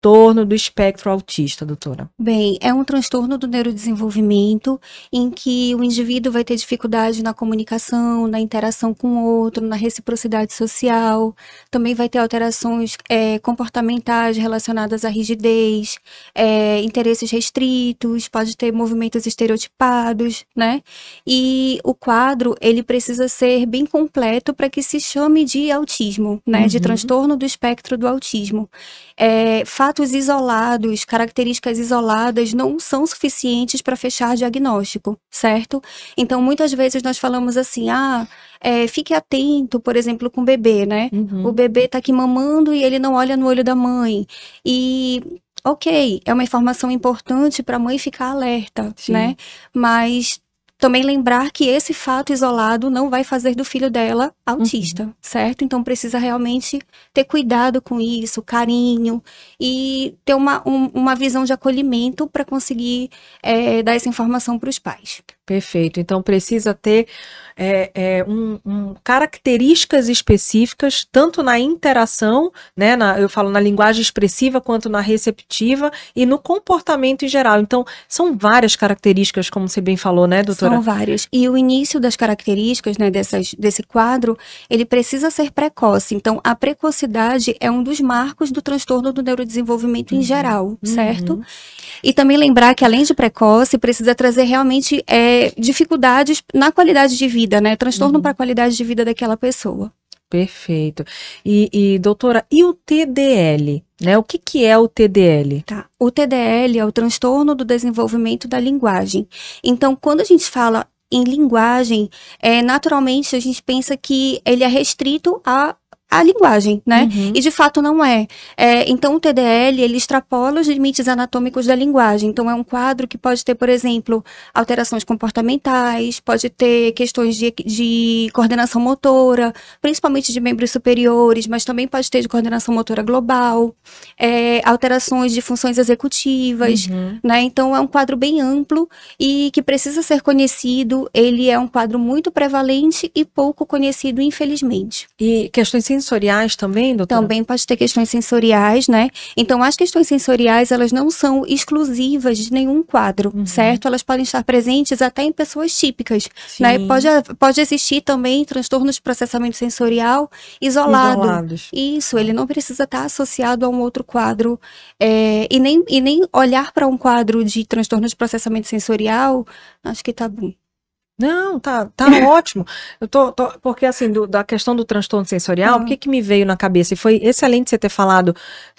transtorno do espectro autista, doutora? Bem, é um transtorno do neurodesenvolvimento em que o indivíduo vai ter dificuldade na comunicação, na interação com o outro, na reciprocidade social, também vai ter alterações comportamentais relacionadas à rigidez, interesses restritos, pode ter movimentos estereotipados, né? E o quadro, ele precisa ser bem completo para que se chame de autismo, né? De transtorno do espectro do autismo. Fatos isolados, características isoladas não são suficientes para fechar diagnóstico, certo? Então, muitas vezes nós falamos assim, fique atento, por exemplo, com o bebê, né? O bebê tá aqui mamando e ele não olha no olho da mãe. E, ok, é uma informação importante para a mãe ficar alerta, Sim. né? Mas também lembrar que esse fato isolado não vai fazer do filho dela autista, certo? Então precisa realmente ter cuidado com isso, carinho e ter uma visão de acolhimento para conseguir dar essa informação para os pais. Perfeito. Então precisa ter características específicas, tanto na interação, né? Eu falo na linguagem expressiva, quanto na receptiva e no comportamento em geral. Então, são várias características, como você bem falou, né, doutora? São várias. E o início das características, né, desse quadro, ele precisa ser precoce. Então, a precocidade é um dos marcos do transtorno do neurodesenvolvimento em geral, certo? E também lembrar que, além de precoce, precisa trazer realmente dificuldades na qualidade de vida, né? Transtorno para a qualidade de vida daquela pessoa. Perfeito. E doutora, e o TDL? Né? O que é o TDL? Tá. O TDL é o transtorno do desenvolvimento da linguagem. Então, quando a gente fala em linguagem, naturalmente a gente pensa que ele é restrito a linguagem, né? E de fato não é. Então o TDL, ele extrapola os limites anatômicos da linguagem. Então é um quadro que pode ter, por exemplo, alterações comportamentais, pode ter questões de coordenação motora, principalmente de membros superiores, mas também pode ter de coordenação motora global, alterações de funções executivas, né? Então é um quadro bem amplo e que precisa ser conhecido. Ele é um quadro muito prevalente e pouco conhecido, infelizmente. E questões sensoriais também, doutora? Também pode ter questões sensoriais, né? Então, as questões sensoriais, elas não são exclusivas de nenhum quadro, certo? Elas podem estar presentes até em pessoas típicas, né? Pode existir também transtornos de processamento sensorial isolados. Isso, ele não precisa estar associado a um outro quadro, e nem olhar para um quadro de transtorno de processamento sensorial, acho que tá bom. Não, tá ótimo. Eu porque assim, da questão do transtorno sensorial, o que me veio na cabeça? E foi excelente você ter falado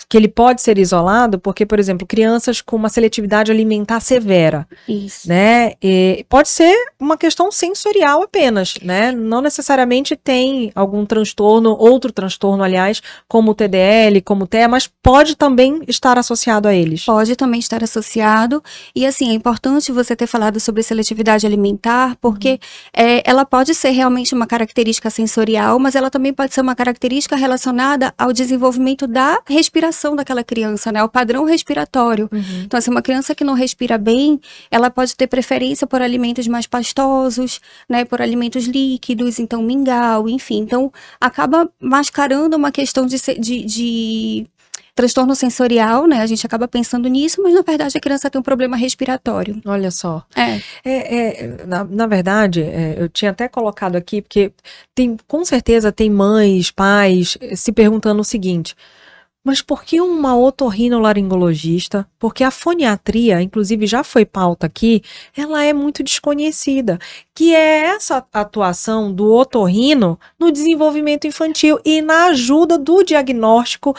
que ele pode ser isolado, porque, por exemplo, crianças com uma seletividade alimentar severa, Isso. né? E pode ser uma questão sensorial apenas, né? Não necessariamente tem algum transtorno, outro transtorno, aliás, como o TDL, como o TEA, mas pode também estar associado a eles. Pode também estar associado. E assim, é importante você ter falado sobre seletividade alimentar, porque ela pode ser realmente uma característica sensorial, mas ela também pode ser uma característica relacionada ao desenvolvimento da respiração daquela criança, né? Ao padrão respiratório. Então, assim, uma criança que não respira bem, ela pode ter preferência por alimentos mais pastosos, né? Por alimentos líquidos, então mingau, enfim. Então, acaba mascarando uma questão de transtorno sensorial, né? A gente acaba pensando nisso, mas na verdade a criança tem um problema respiratório. Olha só. Na verdade, eu tinha até colocado aqui, porque com certeza tem mães, pais se perguntando o seguinte: mas por que uma otorrinolaringologista? Porque a foniatria, inclusive já foi pauta aqui, ela é muito desconhecida, que é essa atuação do otorrino no desenvolvimento infantil e na ajuda do diagnóstico